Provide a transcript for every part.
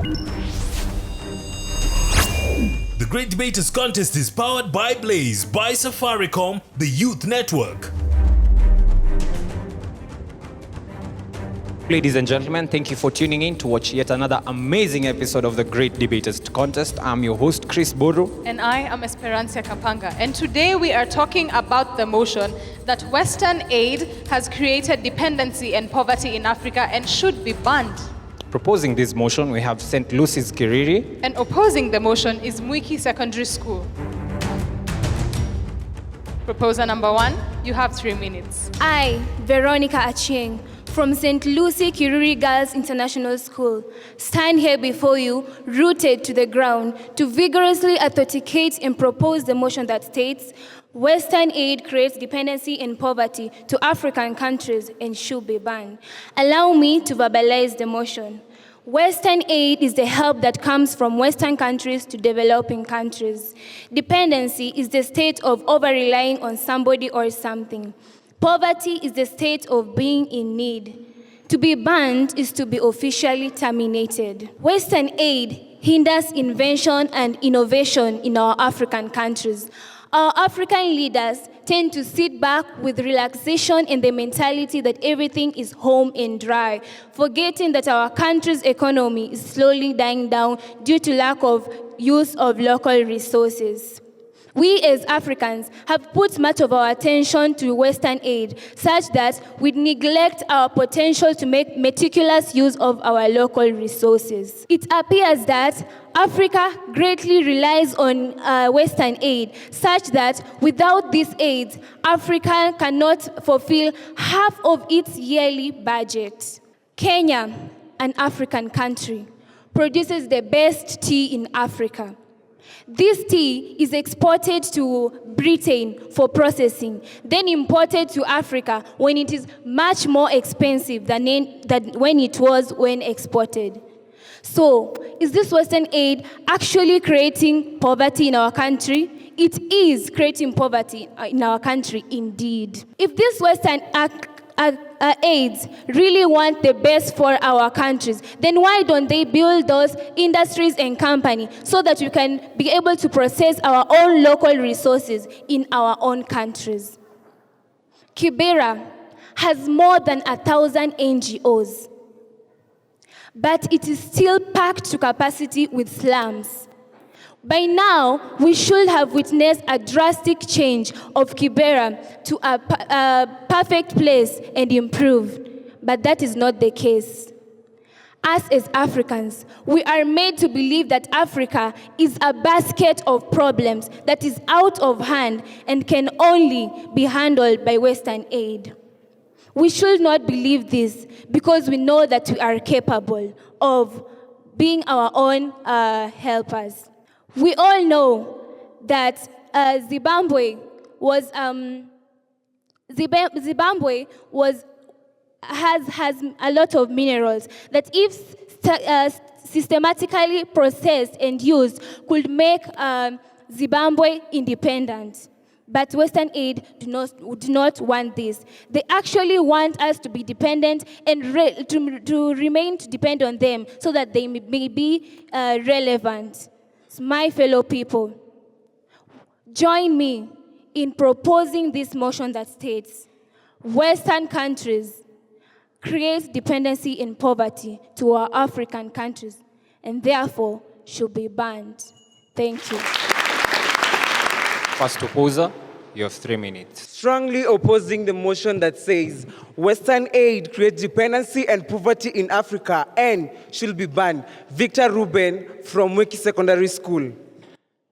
The Great Debaters Contest is powered by Blaze, by Safaricom, the Youth Network. Ladies and gentlemen, thank you for tuning in to watch yet another amazing episode of the Great Debaters Contest. I'm your host, Chris Boru. And I am Esperanza Kapanga. And today we are talking about the motion that Western aid has created dependency and poverty in Africa and should be banned. Proposing this motion, we have St. Lucy's Kiriri. And opposing the motion is Mwiki Secondary School. Proposer number 1, you have 3 minutes. I, Veronica Achieng, from St. Lucy Kiriri Girls International School, stand here before you, rooted to the ground, to vigorously authenticate and propose the motion that states, Western aid creates dependency and poverty to African countries and should be banned. Allow me to verbalize the motion. Western aid is the help that comes from Western countries to developing countries. Dependency is the state of over-relying on somebody or something. Poverty is the state of being in need. To be banned is to be officially terminated. Western aid hinders invention and innovation in our African countries. Our African leaders tend to sit back with relaxation and the mentality that everything is home and dry, forgetting that our country's economy is slowly dying down due to lack of use of local resources. We as Africans have put much of our attention to Western aid, such that we neglect our potential to make meticulous use of our local resources. It appears that Africa greatly relies on Western aid, such that without this aid, Africa cannot fulfill half of its yearly budget. Kenya, an African country, produces the best tea in Africa. This tea is exported to Britain for processing, then imported to Africa when it is much more expensive than when it was when exported. So, is this Western aid actually creating poverty in our country? It is creating poverty in our country indeed. If this Western aids really want the best for our countries, then why don't they build those industries and companies so that we can be able to process our own local resources in our own countries? Kibera has more than 1,000 NGOs, but it is still packed to capacity with slums. By now, we should have witnessed a drastic change of Kibera to a perfect place and improved, but that is not the case. Us as Africans, we are made to believe that Africa is a basket of problems that is out of hand and can only be handled by Western aid. We should not believe this because we know that we are capable of being our own helpers. We all know that Zimbabwe has a lot of minerals that, if systematically processed and used, could make Zimbabwe independent. But Western aid do not want this. They actually want us to be dependent and to remain to depend on them so that they may be relevant. So my fellow people, join me in proposing this motion that states, Western countries create dependency and poverty to our African countries and therefore should be banned. Thank you. First opposer, you have 3 minutes. Strongly opposing the motion that says Western aid creates dependency and poverty in Africa and should be banned. Victor Ruben from Mwiki Secondary School.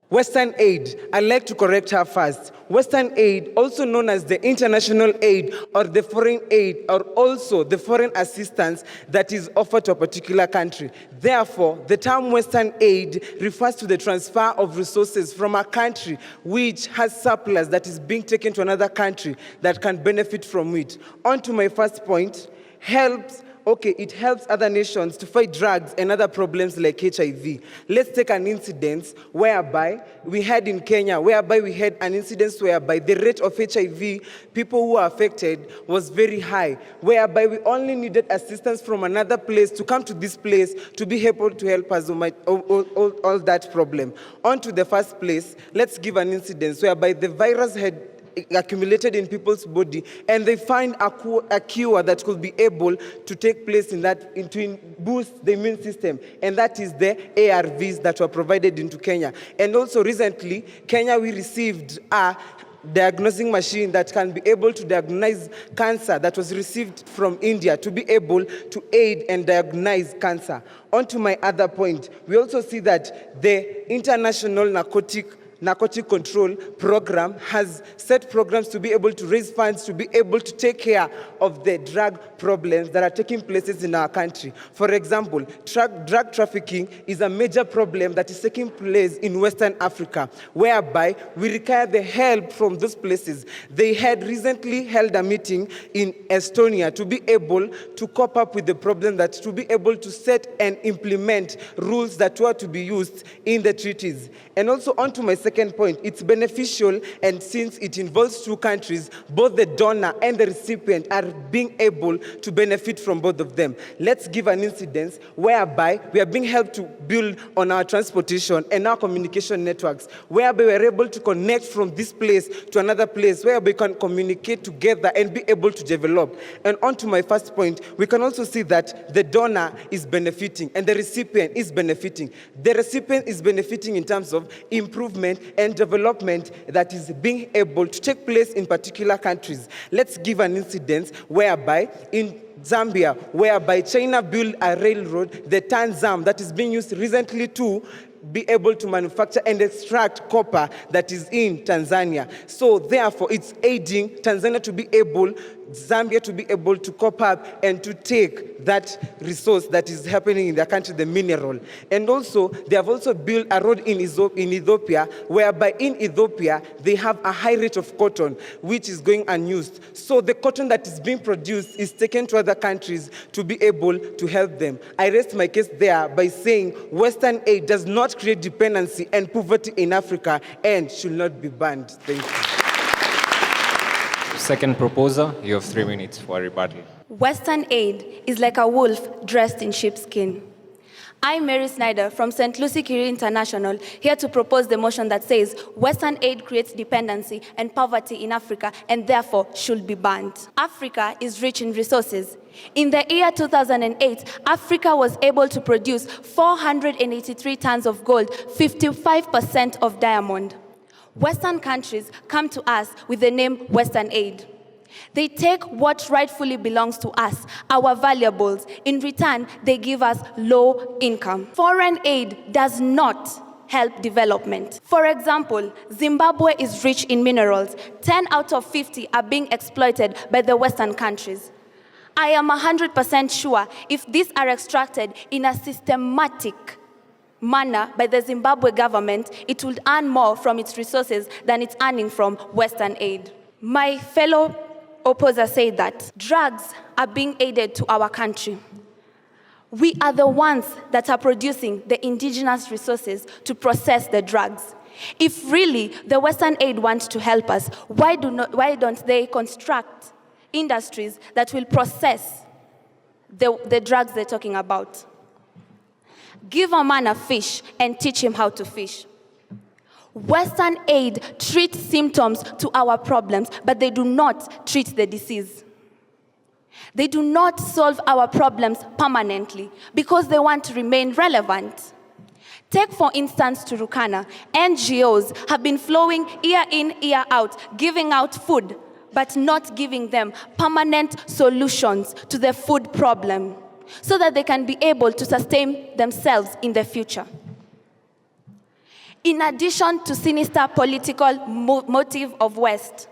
Western aid, I'd like to correct her first. Western aid, also known as the international aid or the foreign aid, or also the foreign assistance that is offered to a particular country. Therefore, the term Western aid refers to the transfer of resources from a country which has surplus that is being taken to another country that can benefit from it. On to my first point, helps Okay, it helps other nations to fight drugs and other problems like HIV. Let's take an incident whereby we had in Kenya, whereby we had an incident whereby the rate of HIV, people who are affected, was very high, whereby we only needed assistance from another place to come to this place to be able to help us all that problem. On to the first place, let's give an incident whereby the virus had accumulated in people's body, and they find a cure that could be able to take place in that, to boost the immune system, and that is the ARVs that were provided into Kenya. And also recently, Kenya, we received a diagnosing machine that can be able to diagnose cancer that was received from India to be able to aid and diagnose cancer. On to my other point, we also see that the International Narcotic Control Program has set programs to be able to raise funds to be able to take care of the drug problems that are taking places in our country. For example, drug trafficking is a major problem that is taking place in Western Africa, whereby we require the help from those places. They had recently held a meeting in Estonia to be able to cope up with the problem, that to be able to set and implement rules that were to be used in the treaties. And also on to my second point, it's beneficial, and since it involves two countries, both the donor and the recipient are being able to benefit from both of them. Let's give an incident whereby we are being helped to build on our transportation and our communication networks, whereby we are able to connect from this place to another place, where we can communicate together and be able to develop. And on to my first point, we can also see that the donor is benefiting and the recipient is benefiting. The recipient is benefiting in terms of improvement and development that is being able to take place in particular countries. Let's give an incident whereby in Zambia, whereby China built a railroad, the Tanzam, that is being used recently to be able to manufacture and extract copper that is in Tanzania. So therefore, it's aiding Tanzania to be able, Zambia to be able to cope up and to take that resource that is happening in their country, the mineral. And also, they have also built a road in Ethiopia, whereby in Ethiopia, they have a high rate of cotton, which is going unused. So the cotton that is being produced is taken to other countries to be able to help them. I rest my case there by saying Western aid does not create dependency and poverty in Africa and should not be banned. Thank you. Second proposer, you have 3 minutes for a rebuttal. Western aid is like a wolf dressed in sheepskin. I'm Mary Snyder from St. Lucie Kiriri International, here to propose the motion that says Western aid creates dependency and poverty in Africa and therefore should be banned. Africa is rich in resources. In the year 2008, Africa was able to produce 483 tons of gold, 55% of diamond. Western countries come to us with the name Western aid. They take what rightfully belongs to us, our valuables. In return, they give us low income. Foreign aid does not help development. For example, Zimbabwe is rich in minerals. 10 out of 50 are being exploited by the Western countries. I am 100% sure if these are extracted in a systematic manner by the Zimbabwe government, it would earn more from its resources than it's earning from Western aid. My fellow opposer said that drugs are being aided to our country. We are the ones that are producing the indigenous resources to process the drugs. If really the Western aid wants to help us, why don't they construct industries that will process the drugs they're talking about? Give a man a fish and teach him how to fish. Western aid treats symptoms to our problems, but they do not treat the disease. They do not solve our problems permanently because they want to remain relevant. Take, for instance, Turkana. NGOs have been flowing year in, year out, giving out food, but not giving them permanent solutions to the food problem, so that they can be able to sustain themselves in the future. In addition to sinister political motive of West,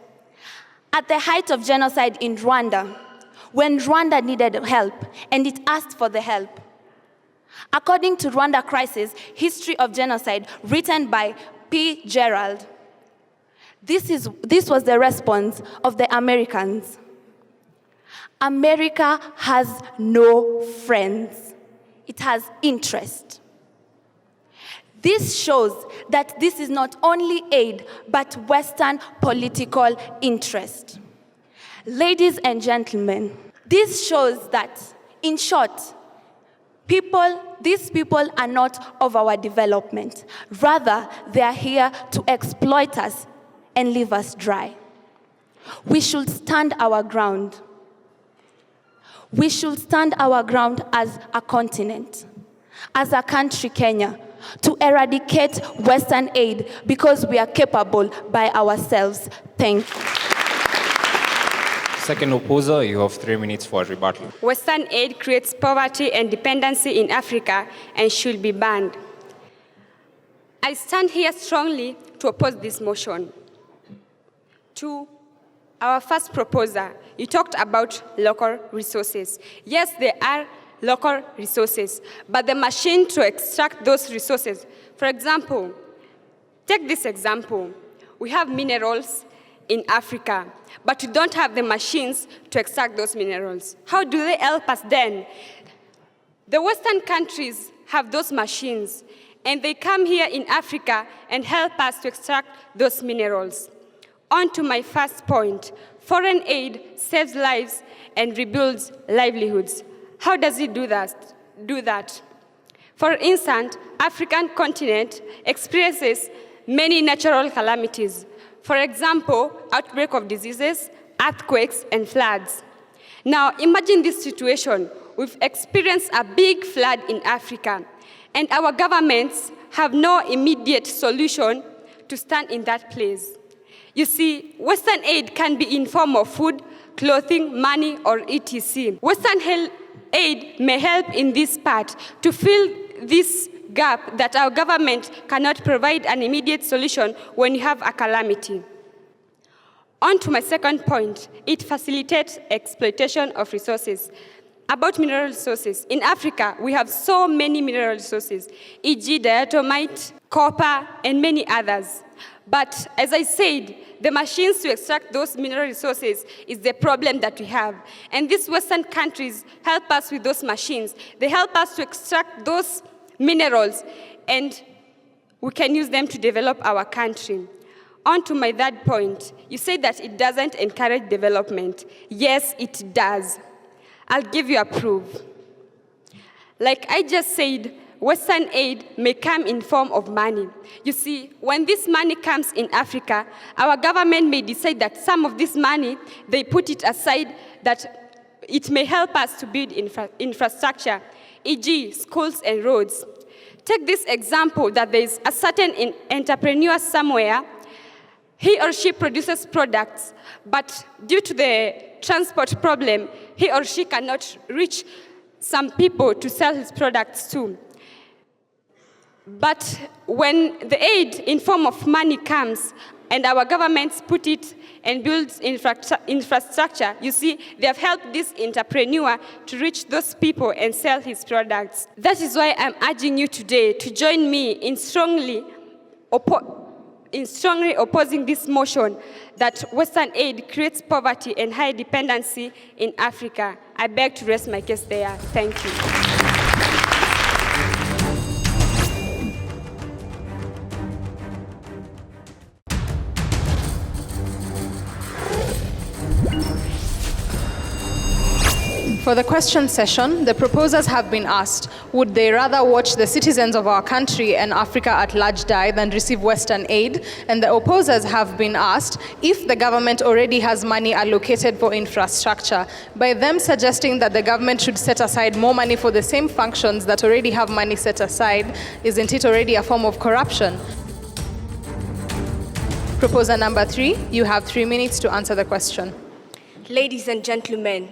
at the height of genocide in Rwanda, when Rwanda needed help and it asked for the help, according to Rwanda Crisis, History of Genocide, written by P. Gerald, this was the response of the Americans. America has no friends. It has interest. This shows that this is not only aid, but Western political interest. Ladies and gentlemen, this shows that, in short, these people are not of our development. Rather, they are here to exploit us and leave us dry. We should stand our ground. We should stand our ground as a continent, as a country, Kenya, to eradicate Western aid because we are capable by ourselves. Thank you. Second opposer, you have 3 minutes for rebuttal. Western aid creates poverty and dependency in Africa and should be banned. I stand here strongly to oppose this motion. To our first proposer, you talked about local resources. Yes, there are local resources, but the machine to extract those resources, for example, take this example. We have minerals in Africa, but we don't have the machines to extract those minerals. How do they help us then? The Western countries have those machines, and they come here in Africa and help us to extract those minerals. On to my first point, foreign aid saves lives and rebuilds livelihoods. How does it do that? For instance, African continent experiences many natural calamities. For example, outbreak of diseases, earthquakes, and floods. Now, imagine this situation. We've experienced a big flood in Africa, and our governments have no immediate solution to stand in that place. You see, Western aid can be in form of food, clothing, money, or etc. Western aid may help in this part to fill this gap that our government cannot provide an immediate solution when you have a calamity. On to my second point, it facilitates exploitation of resources. About mineral resources, in Africa, we have so many mineral resources, e.g. diatomite, copper, and many others. But as I said, the machines to extract those mineral resources is the problem that we have. And these Western countries help us with those machines. They help us to extract those minerals, and we can use them to develop our country. On to my third point. You say that it doesn't encourage development. Yes, it does. I'll give you a proof. Like I just said, Western aid may come in form of money. You see, when this money comes in Africa, our government may decide that some of this money, they put it aside that it may help us to build infrastructure, e.g. schools and roads. Take this example that there is a certain entrepreneur somewhere. He or she produces products, but due to the transport problem, he or she cannot reach some people to sell his products to. But when the aid in form of money comes and our governments put it and builds infrastructure, you see, they have helped this entrepreneur to reach those people and sell his products. That is why I'm urging you today to join me in strongly opposing this motion that Western aid creates poverty and high dependency in Africa. I beg to rest my case there. Thank you. For the question session, the proposers have been asked, would they rather watch the citizens of our country and Africa at large die than receive Western aid? And the opposers have been asked if the government already has money allocated for infrastructure, by them suggesting that the government should set aside more money for the same functions that already have money set aside. Isn't it already a form of corruption? Proposer number 3, you have 3 minutes to answer the question. Ladies and gentlemen,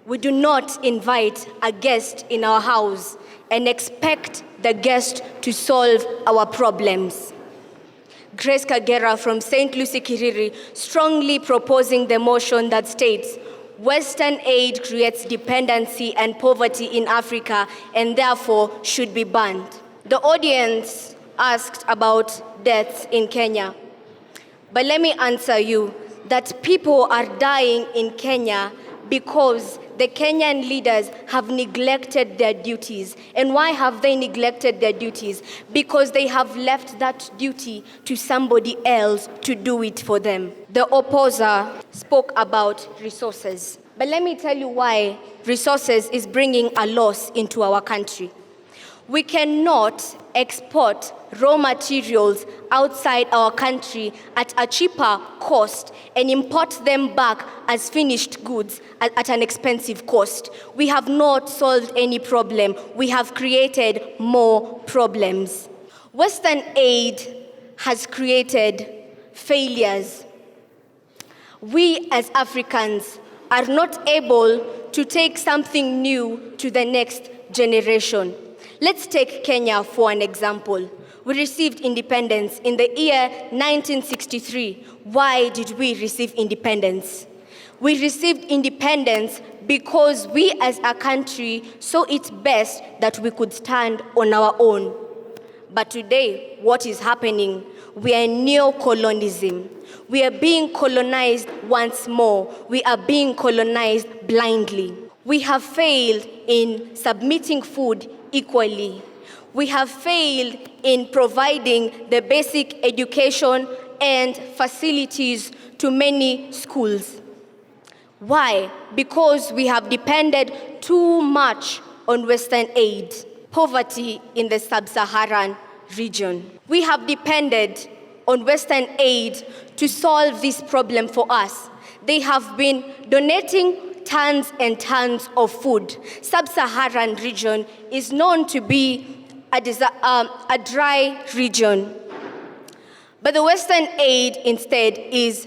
we do not invite a guest in our house and expect the guest to solve our problems. Grace Kagera from St. Lucie Kiriri strongly proposing the motion that states, Western aid creates dependency and poverty in Africa and therefore should be banned. The audience asked about deaths in Kenya. But let me answer you that people are dying in Kenya because the Kenyan leaders have neglected their duties. And why have they neglected their duties? Because they have left that duty to somebody else to do it for them. The opposer spoke about resources. But let me tell you why resources is bringing a loss into our country. We cannot export raw materials outside our country at a cheaper cost and import them back as finished goods at an expensive cost. We have not solved any problem. We have created more problems. Western aid has created failures. We as Africans are not able to take something new to the next generation. Let's take Kenya for an example. We received independence in the year 1963. Why did we receive independence? We received independence because we as a country saw it best that we could stand on our own. But today, what is happening? We are in neo-colonialism. We are being colonized once more. We are being colonized blindly. We have failed in submitting food equally. We have failed in providing the basic education and facilities to many schools. Why? Because we have depended too much on Western aid. Poverty in the sub-Saharan region. We have depended on Western aid to solve this problem for us. They have been donating tons and tons of food. Sub-Saharan region is known to be a dry region. But the Western aid instead is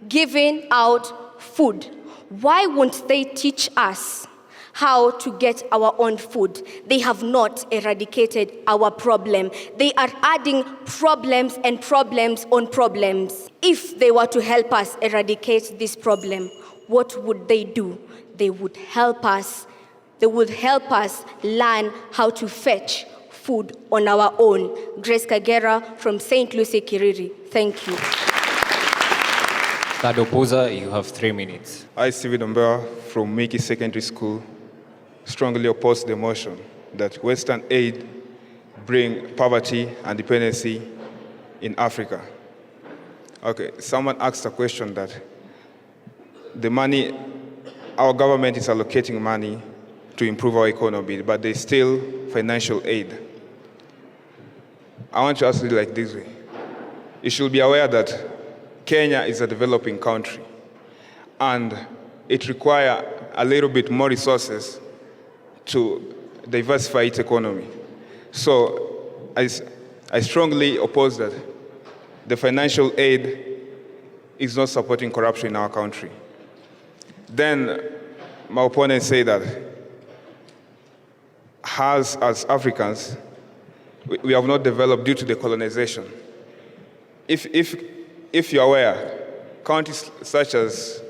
giving out food. Why won't they teach us how to get our own food? They have not eradicated our problem. They are adding problems and problems on problems. If they were to help us eradicate this problem, what would they do? They would help us. They would help us learn how to fetch food on our own. Grace Kagera from St. Lucie, Kiriri. Thank you. Third opposer, you have 3 minutes. I, Steven Ombera from Mwiki Secondary School, strongly oppose the motion that Western aid bring poverty and dependency in Africa. Okay, someone asked a question that the money, our government is allocating money to improve our economy, but there's still financial aid. I want to ask you like this way. You should be aware that Kenya is a developing country, and it requires a little bit more resources to diversify its economy. So I strongly oppose that the financial aid is not supporting corruption in our country. Then my opponents say that as Africans, we have not developed due to the colonization. If you're aware, countries such as,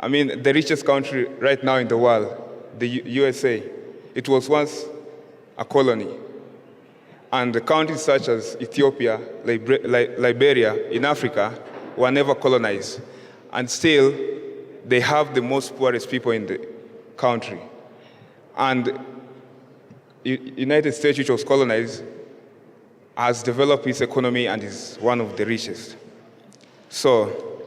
the richest country right now in the world, the USA, it was once a colony. And the countries such as Ethiopia, Liberia in Africa were never colonized. And still, they have the most poorest people in the country. And United States, which was colonized, has developed its economy and is one of the richest. So,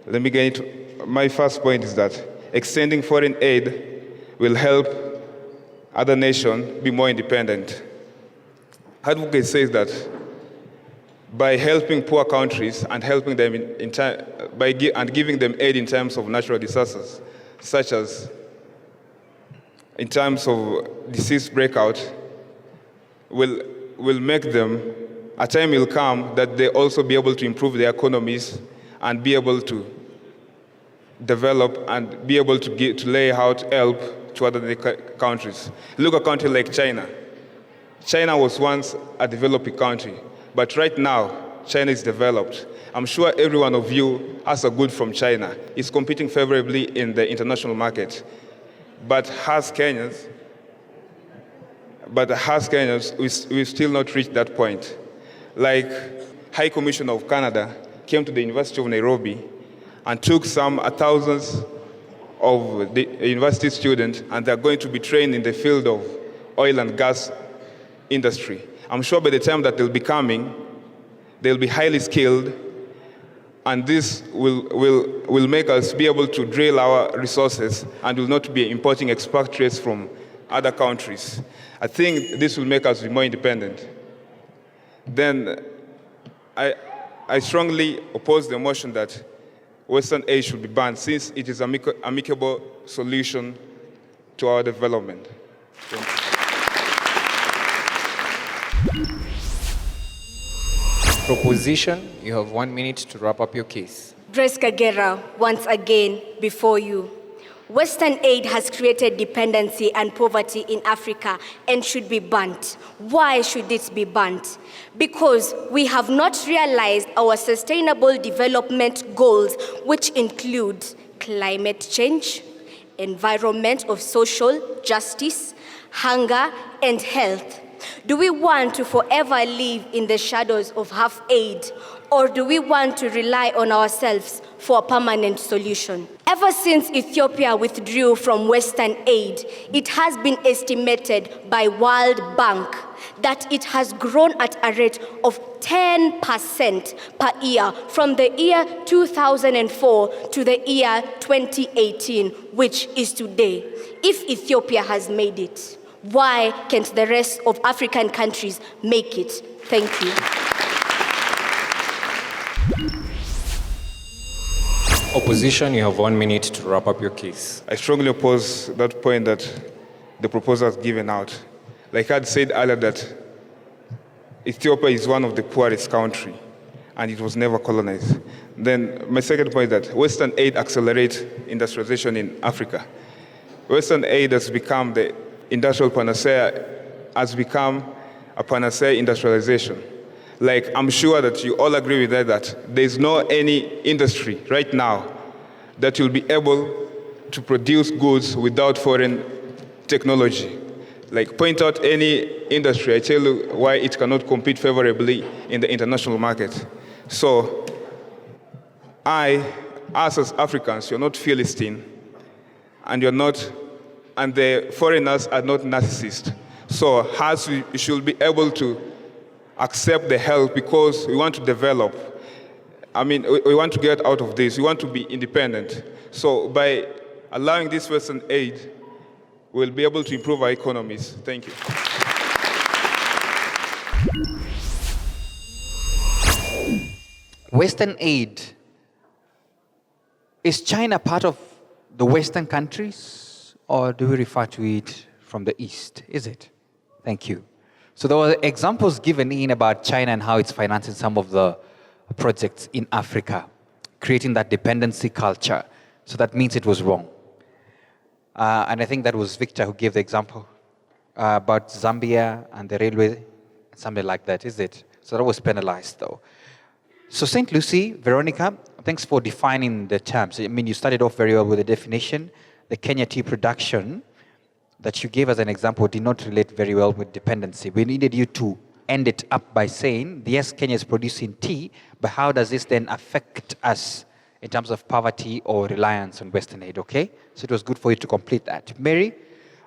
let me get into my first point is that extending foreign aid will help other nations be more independent. Advocate says that by helping poor countries and helping them and giving them aid in terms of natural disasters, such as in terms of disease breakout, will make them, a time will come that they also be able to improve their economies and be able to develop and be able to lay out help to other countries. Look at a country like China. China was once a developing country, but right now, China is developed. I'm sure every one of you has a good from China. It's competing favorably in the international market. But as Kenyans, we've still not reached that point. Like High Commissioner of Canada came to the University of Nairobi and took some thousands of the university students, and they're going to be trained in the field of oil and gas industry. I'm sure by the time that they'll be coming, they'll be highly skilled, and this will make us be able to drill our resources and will not be importing expatriates from other countries. I think this will make us be more independent. Then I strongly oppose the motion that Western aid should be banned, since it is an amicable solution to our development. Thank you. Proposition, you have 1 minute to wrap up your case. Grace Kagera, once again, before you. Western aid has created dependency and poverty in Africa and should be banned. Why should it be banned? Because we have not realized our sustainable development goals, which include climate change, environment of social justice, hunger, and health. Do we want to forever live in the shadows of half aid, or do we want to rely on ourselves for a permanent solution? Ever since Ethiopia withdrew from Western aid, it has been estimated by World Bank that it has grown at a rate of 10% per year from the year 2004 to the year 2018, which is today. If Ethiopia has made it, why can't the rest of African countries make it? Thank you. Opposition, you have 1 minute to wrap up your case. I strongly oppose that point that the proposal has given out. Like I had said earlier, that Ethiopia is one of the poorest countries, and it was never colonized. Then my second point is that Western aid accelerates industrialization in Africa. Western aid has become the industrial panacea, has become a panacea industrialization. Like, I'm sure that you all agree with that there's no any industry right now that will be able to produce goods without foreign technology. Like, point out any industry, I tell you why it cannot compete favorably in the international market. So, us as Africans, you're not Philistine, and the foreigners are not narcissists. So, us, we should be able to accept the help because we want to develop. I mean, we want to get out of this. We want to be independent. So by allowing this Western aid, we'll be able to improve our economies. Thank you. Western aid. Is China part of the Western countries, or do we refer to it from the East? Is it? Thank you. So there were examples given in about China and how it's financing some of the projects in Africa, creating that dependency culture. So that means it was wrong. And I think that was Victor who gave the example about Zambia and the railway, something like that, is it? So that was penalized though. So St. Lucie, Veronica, thanks for defining the terms. I mean, you started off very well with the definition. The Kenya tea production that you gave as an example did not relate very well with dependency. We needed you to end it up by saying, yes, Kenya is producing tea, but how does this then affect us in terms of poverty or reliance on Western aid, okay? So it was good for you to complete that. Mary,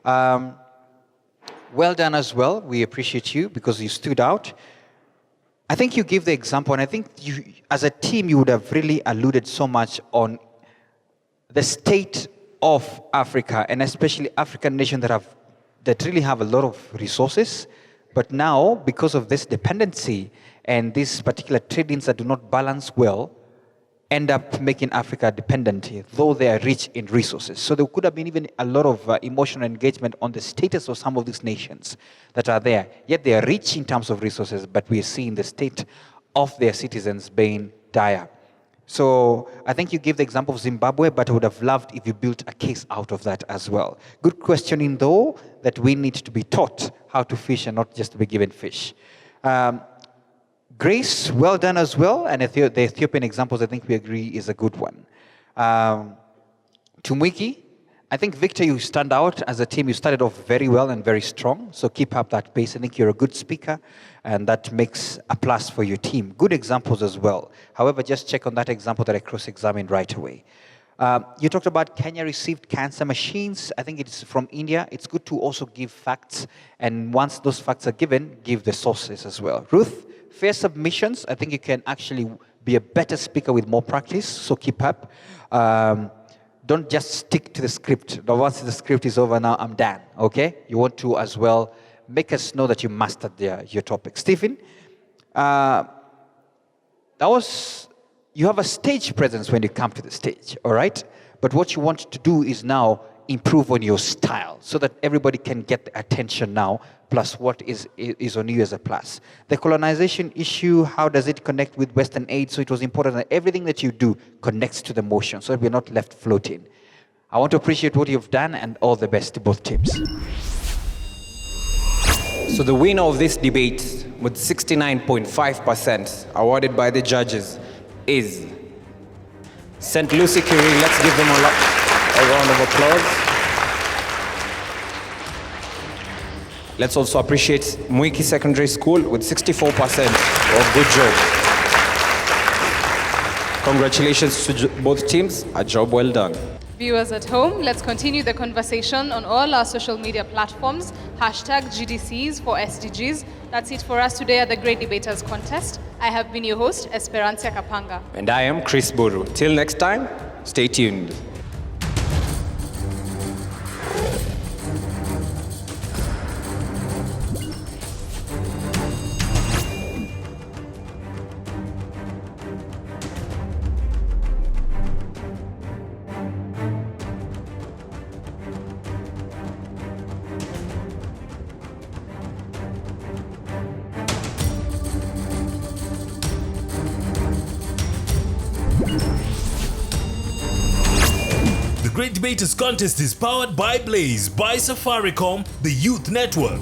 well done as well. We appreciate you because you stood out. I think you gave the example, and I think you, as a team, you would have really alluded so much on the state of Africa, and especially African nations that really have a lot of resources, but now, because of this dependency and these particular tradings that do not balance well, end up making Africa dependent, though they are rich in resources. So there could have been even a lot of emotional engagement on the status of some of these nations that are there. Yet they are rich in terms of resources, but we are seeing the state of their citizens being dire. So I think you gave the example of Zimbabwe, but I would have loved if you built a case out of that as well. Good questioning, though, that we need to be taught how to fish and not just to be given fish. Grace, well done as well. And the Ethiopian examples, I think we agree, is a good one. To Mwiki, I think, Victor, you stand out as a team. You started off very well and very strong. So keep up that pace. I think you're a good speaker, and that makes a plus for your team. Good examples as well. However, just check on that example that I cross-examined right away. You talked about Kenya received cancer machines. I think it's from India. It's good to also give facts. And once those facts are given, give the sources as well. Ruth, fair submissions. I think you can actually be a better speaker with more practice. So keep up. Don't just stick to the script. Once the script is over, now I'm done. Okay? You want to as well make us know that you mastered your topic. Stephen, you have a stage presence when you come to the stage, all right? But what you want to do is now improve on your style so that everybody can get the attention now, plus what is on you as a plus. The colonization issue, how does it connect with Western aid? So it was important that everything that you do connects to the motion so that we're not left floating. I want to appreciate what you've done and all the best to both teams. So the winner of this debate with 69.5% awarded by the judges is St. Lucie Kiriri. Let's give them a round of applause. Let's also appreciate Mwiki Secondary School with 64% of good job. Congratulations to both teams. A job well done. Viewers at home, let's continue the conversation on all our social media platforms. #GDCs for SDGs. That's it for us today at the Great Debaters Contest. I have been your host, Esperanza Kapanga. And I am Chris Buru. Till next time, stay tuned. The Great Debaters Contest is powered by Blaze, by Safaricom, the Youth Network.